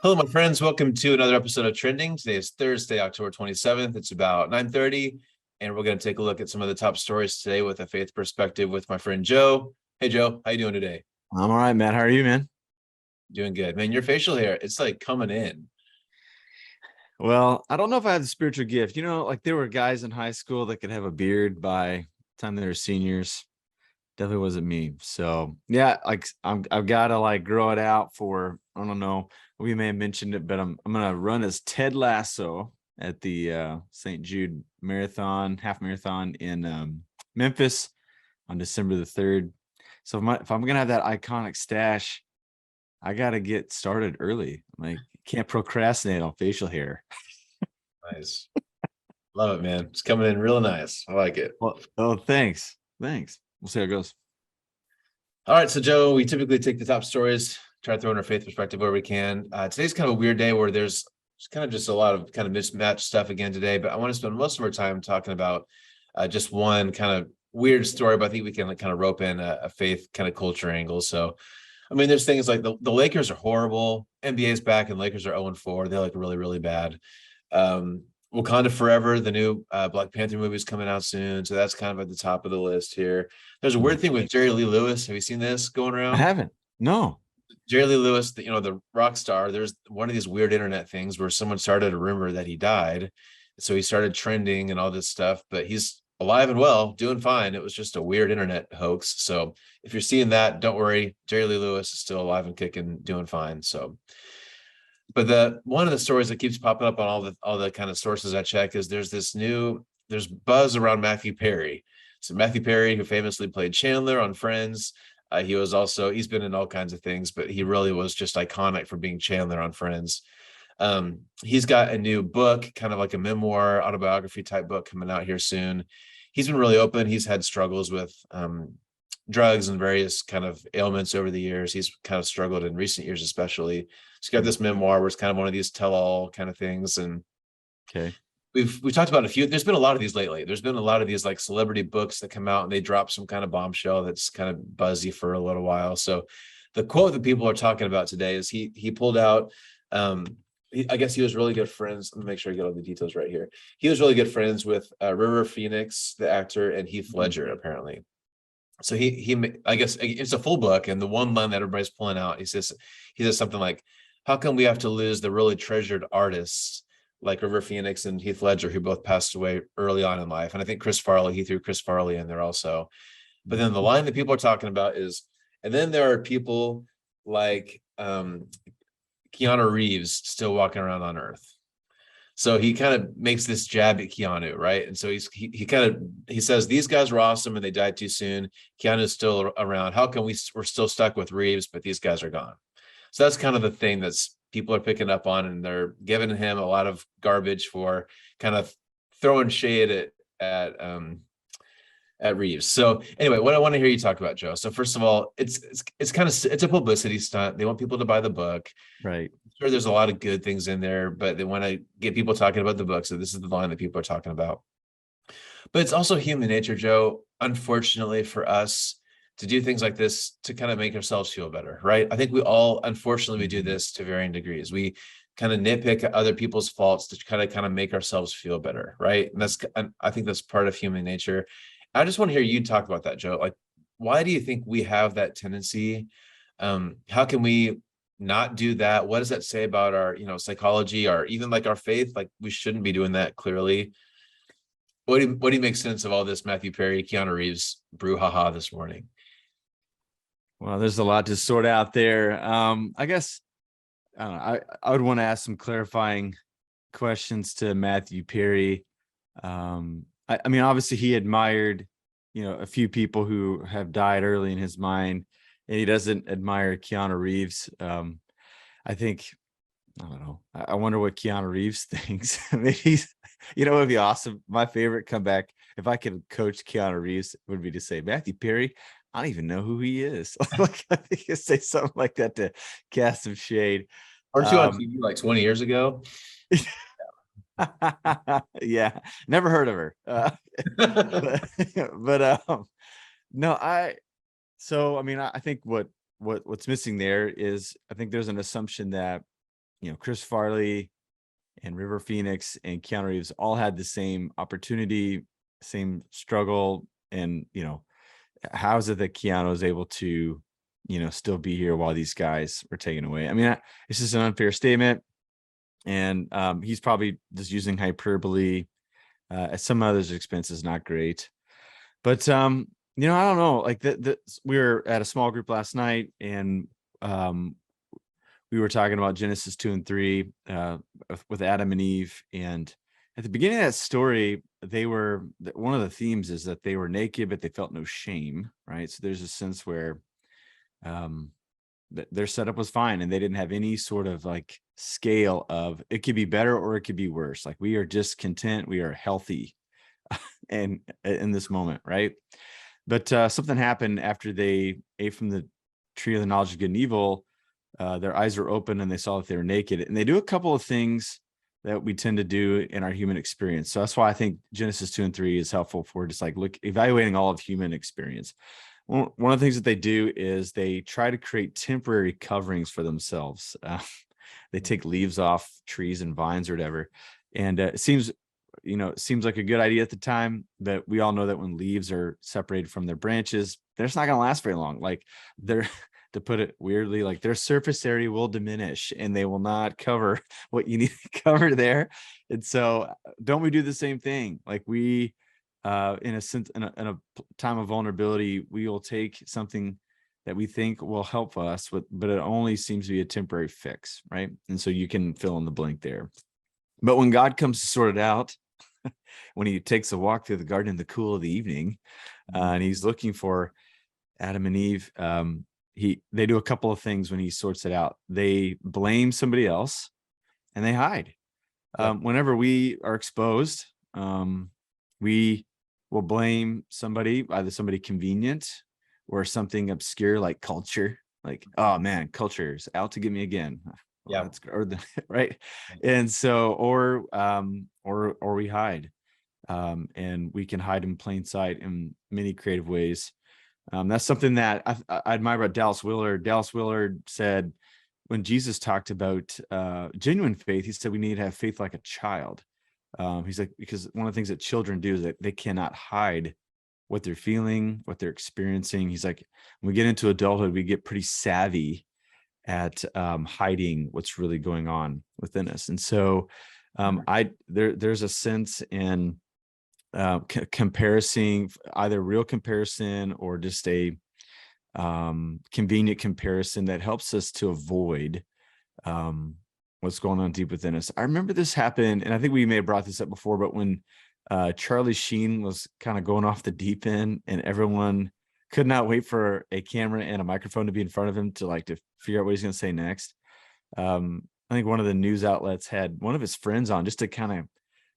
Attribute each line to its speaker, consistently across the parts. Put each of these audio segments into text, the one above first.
Speaker 1: Hello, my friends. Welcome to another episode of Trending. Today is Thursday, October 27th. It's about 9:30, and we're going to take a look at some of the top stories today with a faith perspective with my friend Joe. Hey, Joe. How you doing today?
Speaker 2: I'm all right, Matt. How are you, man?
Speaker 1: Doing good. Man, your facial hair, it's like coming in.
Speaker 2: Well, I don't know if I have the spiritual gift. Like there were guys in high school that could have a beard by the time they were seniors. Definitely wasn't me. So yeah, like I've got to like grow it out for, I don't know. We may have mentioned it, but I'm gonna run as Ted Lasso at the St. Jude marathon, half marathon in Memphis on December the 3rd. So if I'm gonna have that iconic stash, I gotta get started early. Like can't procrastinate on facial hair.
Speaker 1: Nice. Love it, man. It's coming in real nice. I like it.
Speaker 2: Well, oh, thanks. Thanks. We'll see how it goes.
Speaker 1: All right. So, Joe, we typically take the top stories, try to throw in our faith perspective where we can. Today's kind of a weird day where there's kind of just a lot of kind of mismatched stuff again today, but I want to spend most of our time talking about just one kind of weird story, but I think we can kind of rope in a faith kind of culture angle. So, I mean, there's things like the Lakers are horrible. NBA's back and Lakers are 0-4. They're like really, really bad. Wakanda Forever, the new Black Panther movie is coming out soon. So that's kind of at the top of the list here. There's a weird thing with Jerry Lee Lewis. Have you seen this going
Speaker 2: I
Speaker 1: around?
Speaker 2: haven't. No.
Speaker 1: Jerry Lee Lewis, the rock star, there's one of these weird internet things where someone started a rumor that he died. So he started trending and all this stuff, but he's alive and well, doing fine. It was just a weird internet hoax. So if you're seeing that, don't worry. Jerry Lee Lewis is still alive and kicking, doing fine. So, but one of the stories that keeps popping up on all the kind of sources I check is there's buzz around Matthew Perry. So Matthew Perry, who famously played Chandler on Friends, he's been in all kinds of things, but he really was just iconic for being Chandler on Friends. He's got a new book, kind of like a memoir, autobiography type book coming out here soon. He's been really open. He's had struggles with drugs and various kind of ailments over the years. He's kind of struggled in recent years, especially. He's got this memoir where it's kind of one of these tell-all kind of things. And
Speaker 2: Okay.
Speaker 1: we've talked about a few. There's been a lot of these lately. There's been a lot of these like celebrity books that come out and they drop some kind of bombshell that's kind of buzzy for a little while. So the quote that people are talking about today is he pulled out. I guess he was really good friends. Let me make sure I get all the details right here. He was really good friends with River Phoenix, the actor, and Heath Ledger, apparently. So I guess it's a full book, and the one line that everybody's pulling out, he says something like, "How come we have to lose the really treasured artists like River Phoenix and Heath Ledger, who both passed away early on in life?" And I think he threw Chris Farley in there also. But then the line that people are talking about is, and then there are people like Keanu Reeves still walking around on Earth. So he kind of makes this jab at Keanu, right? And so he says these guys were awesome and they died too soon. Keanu's still around. How come we're still stuck with Reeves, but these guys are gone? So that's kind of the thing that's people are picking up on, and they're giving him a lot of garbage for kind of throwing shade at Reeves. So anyway, what I want to hear you talk about, Joe. So first of all, it's a publicity stunt. They want people to buy the book.
Speaker 2: Right.
Speaker 1: Sure, there's a lot of good things in there, but they want to get people talking about the book. So this is the line that people are talking about. But it's also human nature, Joe, unfortunately for us, to do things like this to kind of make ourselves feel better, right? I think unfortunately, we do this to varying degrees. We kind of nitpick at other people's faults to kind of make ourselves feel better, right? And I think that's part of human nature. I just want to hear you talk about that, Joe. Like, why do you think we have that tendency? How can we not do that? What does that say about our, psychology, or even like our faith? Like, we shouldn't be doing that, clearly. What do you make sense of all this Matthew Perry, Keanu Reeves brouhaha this morning?
Speaker 2: Well, there's a lot to sort out there. I guess I don't know. I would want to ask some clarifying questions to Matthew Perry. I mean, obviously he admired, a few people who have died early in his mind, and he doesn't admire Keanu Reeves. I think, I don't know. I wonder what Keanu Reeves thinks. I mean, it'd be awesome. My favorite comeback, if I could coach Keanu Reeves, would be to say, Matthew Perry, I don't even know who he is. Like, I think you say something like that to cast some shade.
Speaker 1: Aren't you on TV like 20 years ago?
Speaker 2: Yeah, never heard of her. But no, I mean, I think what's missing there is, I think there's an assumption that Chris Farley and River Phoenix and Keanu Reeves all had the same opportunity, same struggle. And, how is it that Keanu is able to, still be here while these guys were taken away? I mean, it's just an unfair statement. And he's probably just using hyperbole. At some others' expense is not great. But, I don't know, like we were at a small group last night, and we were talking about Genesis 2 and 3 with Adam and Eve. And at the beginning of that story, one of the themes is that they were naked, but they felt no shame, right? So there's a sense where their setup was fine, and they didn't have any sort of like scale of it could be better or it could be worse. Like, we are just content, we are healthy and in this moment, right? But something happened after they ate from the tree of the knowledge of good and evil. Their eyes were open and they saw that they were naked. And they do a couple of things that we tend to do in our human experience. So that's why I think Genesis 2 and 3 is helpful for just like evaluating all of human experience. One of the things that they do is they try to create temporary coverings for themselves. They take leaves off trees and vines or whatever. And it seems like a good idea at the time, but we all know that when leaves are separated from their branches, they're just not going to last very long. Like, to put it weirdly, like their surface area will diminish and they will not cover what you need to cover there. And so don't we do the same thing? Like, we, in a sense, in a time of vulnerability, we will take something that we think will help us, but it only seems to be a temporary fix, right? And so you can fill in the blank there. But when God comes to sort it out, when he takes a walk through the garden in the cool of the evening, and he's looking for Adam and Eve, they do a couple of things when he sorts it out. They blame somebody else and they hide. Whenever we are exposed, we will blame somebody, either somebody convenient or something obscure like culture. Like, oh man, culture is out to get me again. Yeah, right. And so, or we hide, and we can hide in plain sight in many creative ways. That's something that I admire about Dallas Willard. Dallas Willard said, when Jesus talked about genuine faith, he said we need to have faith like a child. He's like, because one of the things that children do is that they cannot hide what they're feeling, what they're experiencing. He's like, when we get into adulthood, we get pretty savvy at hiding what's really going on within us. And so there's a sense in comparison, either real comparison or just a convenient comparison that helps us to avoid what's going on deep within us. I remember this happened, and I think we may have brought this up before, but when Charlie Sheen was kind of going off the deep end and everyone could not wait for a camera and a microphone to be in front of him to figure out what he's going to say next. I think one of the news outlets had one of his friends on just to kind of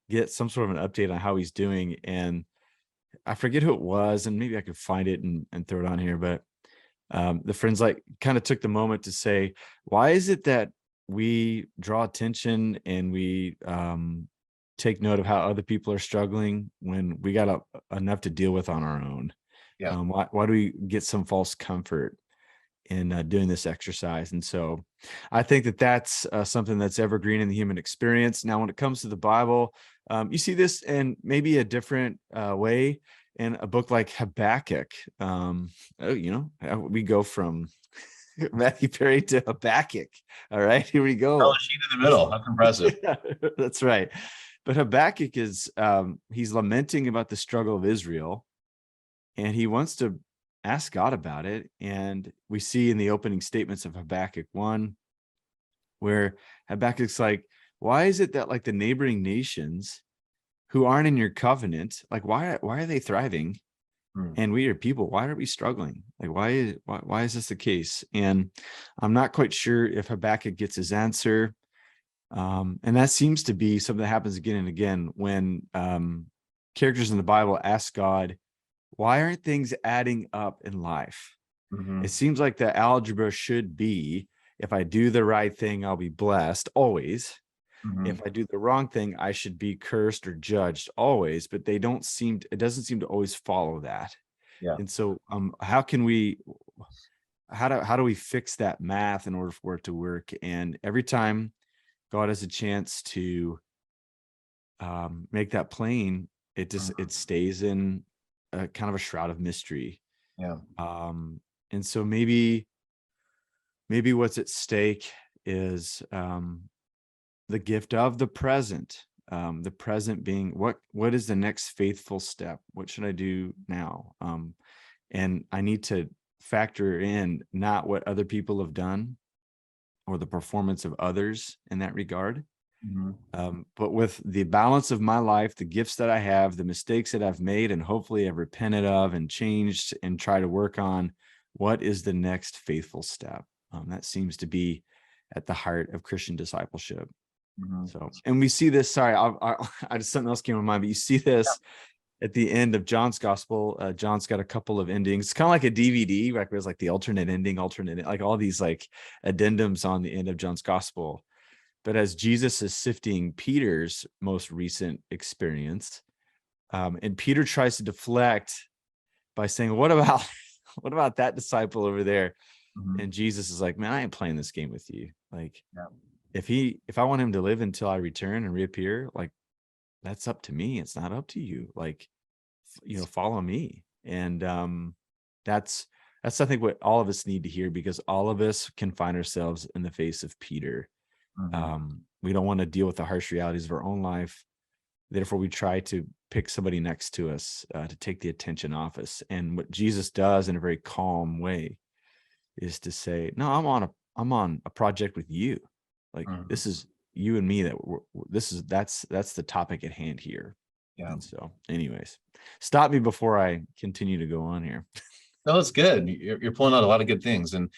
Speaker 2: get some sort of an update on how he's doing. And I forget who it was, and maybe I could find it and throw it on here. But the friends kind of took the moment to say, why is it that we draw attention and we take note of how other people are struggling when we got enough to deal with on our own? Yeah. Why do we get some false comfort in doing this exercise? And so I think that that's something that's evergreen in the human experience. Now, when it comes to the Bible, you see this in maybe a different way in a book like Habakkuk. We go from Matthew Perry to Habakkuk. All right, here we go.
Speaker 1: Oh, sheet in the middle. That's impressive.
Speaker 2: That's right. But Habakkuk is he's lamenting about the struggle of Israel, and he wants to ask God about it. And we see in the opening statements of Habakkuk 1, where Habakkuk's like, why is it that like the neighboring nations who aren't in your covenant, like why are they thriving? And we are people, why are we struggling? Like, why is this the case? And I'm not quite sure if Habakkuk gets his answer. And that seems to be something that happens again and again when characters in the Bible ask God, why aren't things adding up in life? It seems like the algebra should be, if I do the right thing, I'll be blessed always. If I do the wrong thing, I should be cursed or judged always, but it doesn't seem to always follow that. Yeah. And so how do we fix that math in order for it to work? And every time God has a chance to make that plain, it stays in a kind of a shroud of mystery.
Speaker 1: Yeah.
Speaker 2: And so maybe what's at stake is the gift of the present. The present being what is the next faithful step? What should I do now? And I need to factor in not what other people have done or the performance of others in that regard, but with the balance of my life, the gifts that I have, the mistakes that I've made, and hopefully I've repented of and changed and try to work on what is the next faithful step. That seems to be at the heart of Christian discipleship. So, and we see this, sorry, I just, something else came to mind, but you see this at the end of John's gospel. John's got a couple of endings. It's kind of like a DVD, like there's like the alternate ending, like all these like addendums on the end of John's gospel. But as Jesus is sifting Peter's most recent experience, and Peter tries to deflect by saying, what about that disciple over there? And Jesus is like, man, I ain't playing this game with you. Like, if I want him to live until I return and reappear, like, that's up to me. It's not up to you. Like, follow me. And that's I think what all of us need to hear, because all of us can find ourselves in the face of Peter. We don't want to deal with the harsh realities of our own life. Therefore, we try to pick somebody next to us to take the attention off us. And what Jesus does in a very calm way is to say, no, I'm on a project with you. Like, this is you and me, that's the topic at hand here. Yeah. And so anyways, stop me before I continue to go on here.
Speaker 1: No, it's good. You're pulling out a lot of good things. And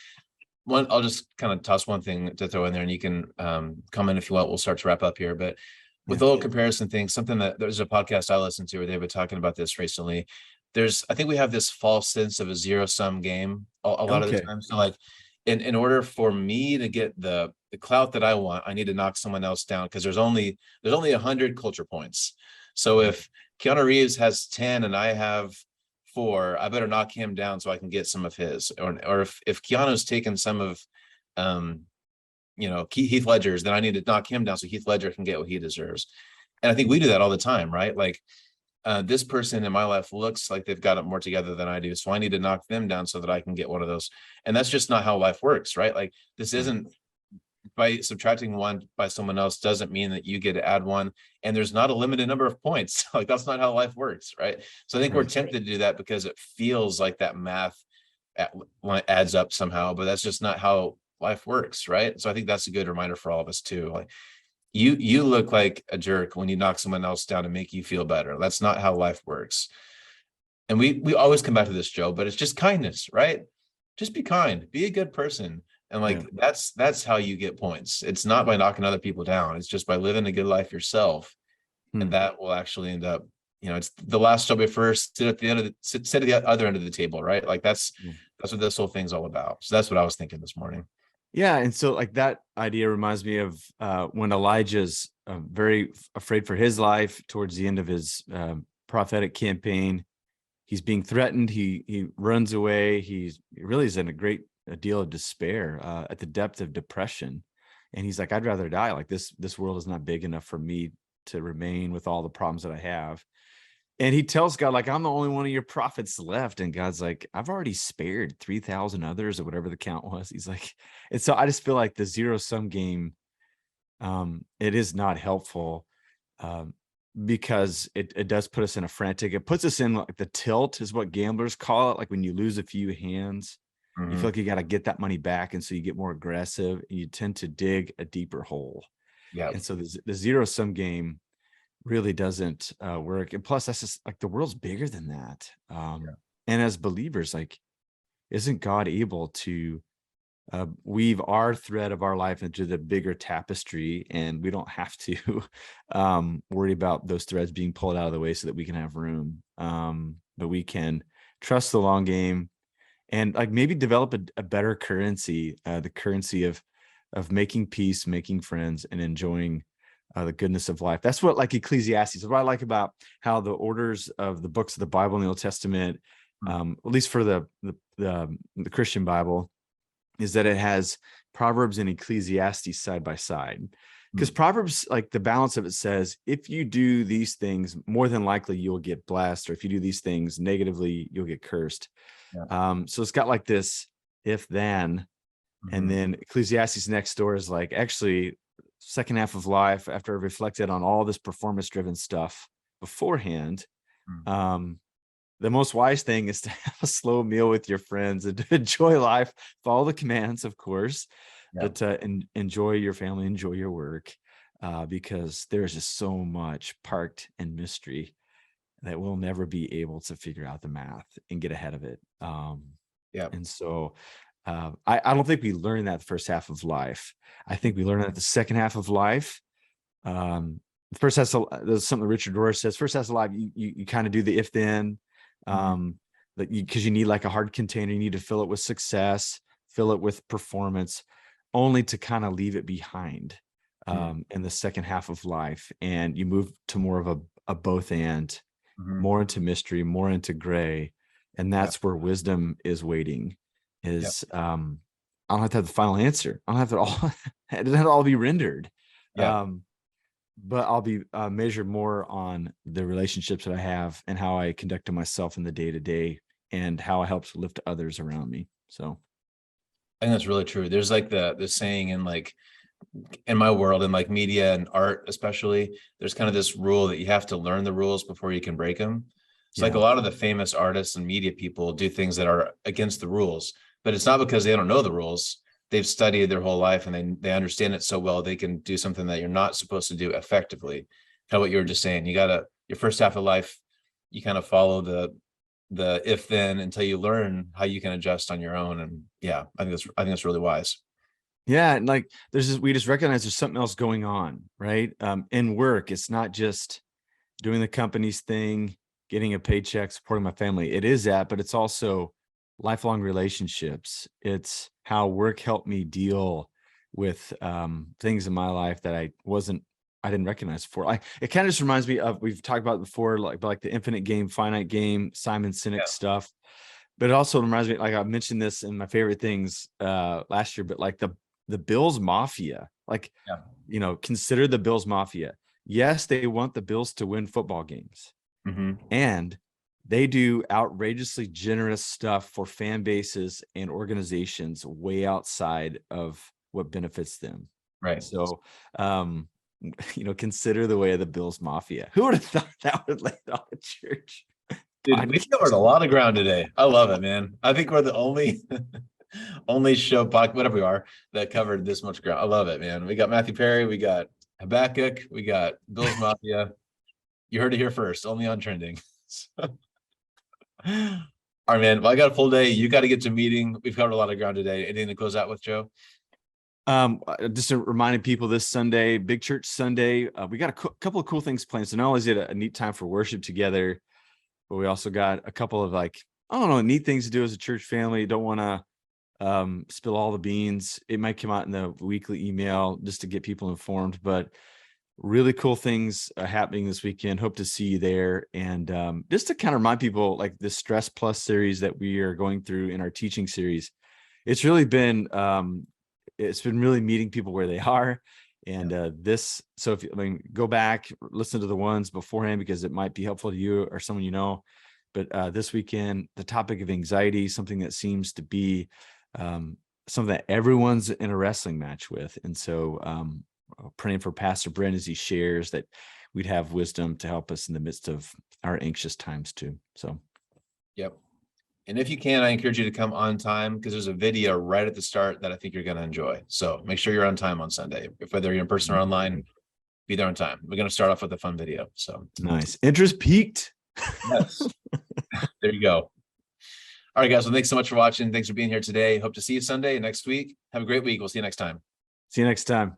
Speaker 1: I'll just kind of toss one thing to throw in there, and you can comment if you want. We'll start to wrap up here. But with the little comparison thing, something that there's a podcast I listened to where they've been talking about this recently. I think we have this false sense of a zero-sum game a lot of the time. So like in order for me to get the clout that I want, I need to knock someone else down, because there's only 100 culture points. So if Keanu Reeves has 10 and I have 4, I better knock him down so I can get some of his. Or if Keanu's taken some of Heath Ledger's, then I need to knock him down so Heath Ledger can get what he deserves. And I think we do that all the time, right? Like this person in my life looks like they've got it more together than I do, so I need to knock them down so that I can get one of those. And that's just not how life works, right? Like this isn't, by subtracting one by someone else doesn't mean that you get to add one, and there's not a limited number of points. Like that's not how life works, right? So I think we're tempted to do that because it feels like that math adds up somehow, but that's just not how life works, right? So I think that's a good reminder for all of us too. Like you look like a jerk when you knock someone else down to make you feel better. That's not how life works. And we always come back to this, Joe, but it's just kindness, right? Just be kind, be a good person. And like, that's how you get points. It's not by knocking other people down. It's just by living a good life yourself. And that will actually end up, it's the last shall be first, sit at the other end of the table, right? Like that's what this whole thing's all about. So that's what I was thinking this morning.
Speaker 2: Yeah. And so like that idea reminds me of when Elijah's very afraid for his life towards the end of his prophetic campaign. He's being threatened. He runs away. He really is in a deal of despair at the depth of depression. And he's like, I'd rather die. Like this world is not big enough for me to remain with all the problems that I have. And he tells God, like, I'm the only one of your prophets left. And God's like, I've already spared 3,000 others or whatever the count was. He's like, and so I just feel like the zero-sum game, it is not helpful because it does put us in a frantic. It puts us in like the tilt is what gamblers call it. Like when you lose a few hands, you feel like you got to get that money back. And so you get more aggressive and you tend to dig a deeper hole. Yeah. And so the zero-sum game really doesn't work. And plus that's just like the world's bigger than that. And as believers, like, isn't God able to weave our thread of our life into the bigger tapestry, and we don't have to worry about those threads being pulled out of the way so that we can have room. But we can trust the long game and like maybe develop a better currency, the currency of making peace, making friends, and enjoying the goodness of life. That's what like Ecclesiastes, what I like about how the orders of the books of the Bible in the Old Testament, at least for the Christian Bible, is that it has Proverbs and Ecclesiastes side by side. because Proverbs, like the balance of it says, if you do these things, more than likely you'll get blessed, or if you do these things negatively, you'll get cursed. So it's got like this if then, and then Ecclesiastes next door is like, actually, second half of life, after I've reflected on all this performance driven stuff beforehand, the most wise thing is to have a slow meal with your friends and to enjoy life, follow the commands, of course, but enjoy your family, enjoy your work, because there's just so much parked in mystery that we'll never be able to figure out the math and get ahead of it. And so I don't think we learn that the first half of life. I think we learn that the second half of life. First half, there's something Richard Rohr says, first half of life, you kind of do the if then, because you need like a hard container, you need to fill it with success, fill it with performance, only to kind of leave it behind in the second half of life. And you move to more of a both and, more into mystery, more into gray. And that's where wisdom is waiting, is I don't have to have the final answer. I don't have to all, it doesn't have to all be rendered. But I'll be measured more on the relationships that I have and how I conduct myself in the day to day and how I help to lift others around me. So
Speaker 1: I think that's really true. There's like the saying in like in my world, in like media and art especially, there's kind of this rule that you have to learn the rules before you can break them. It's like a lot of the famous artists and media people do things that are against the rules, but it's not because they don't know the rules. They've studied their whole life and they understand it so well they can do something that you're not supposed to do effectively. Kind of what you were just saying. You gotta, your first half of life, you kind of follow the if then until you learn how you can adjust on your own. And I think that's really wise.
Speaker 2: Yeah, and like we just recognize there's something else going on, right? In work, it's not just doing the company's thing, getting a paycheck, supporting my family. It is that, but it's also lifelong relationships. It's how work helped me deal with things in my life that I didn't recognize before. It kind of just reminds me of, we've talked about it before, like the infinite game, finite game, Simon Sinek stuff. But it also reminds me, like I mentioned this in my favorite things last year, but like the Bills Mafia, consider the Bills Mafia. Yes, they want the Bills to win football games. And they do outrageously generous stuff for fan bases and organizations way outside of what benefits them.
Speaker 1: Right.
Speaker 2: So, consider the way of the Bills Mafia. Who would have thought that would lay on a church?
Speaker 1: Dude, we covered a lot of ground today. I love it, man. I think we're the only show, whatever we are, that covered this much ground. I love it, man. We got Matthew Perry, we got Habakkuk, we got Bills Mafia. You heard it here first, only on Trending. All right, man. Well, I got a full day. You got to get to a meeting. We've covered a lot of ground today. Anything to close out with, Joe?
Speaker 2: Just reminding people this Sunday, Big Church Sunday, we got a couple of cool things planned. So not only is it a neat time for worship together, but we also got a couple of neat things to do as a church family. Don't want to spill all the beans. It might come out in the weekly email just to get people informed, but really cool things happening this weekend. Hope to see you there. And just to kind of remind people, like this Stress Plus series that we are going through in our teaching series, it's really been really meeting people where they are. And so if go back, listen to the ones beforehand, because it might be helpful to you or someone you know. But this weekend, the topic of anxiety, something that seems to be something that everyone's in a wrestling match with. And so praying for Pastor Brent as he shares that we'd have wisdom to help us in the midst of our anxious times too. So,
Speaker 1: And if you can, I encourage you to come on time, because there's a video right at the start that I think you're going to enjoy. So make sure you're on time on Sunday. If whether you're in person or online, be there on time. We're going to start off with a fun video. So
Speaker 2: nice. Interest peaked.
Speaker 1: Yes. There you go. All right, guys. Well, thanks so much for watching. Thanks for being here today. Hope to see you Sunday and next week. Have a great week. We'll see you next time.
Speaker 2: See you next time.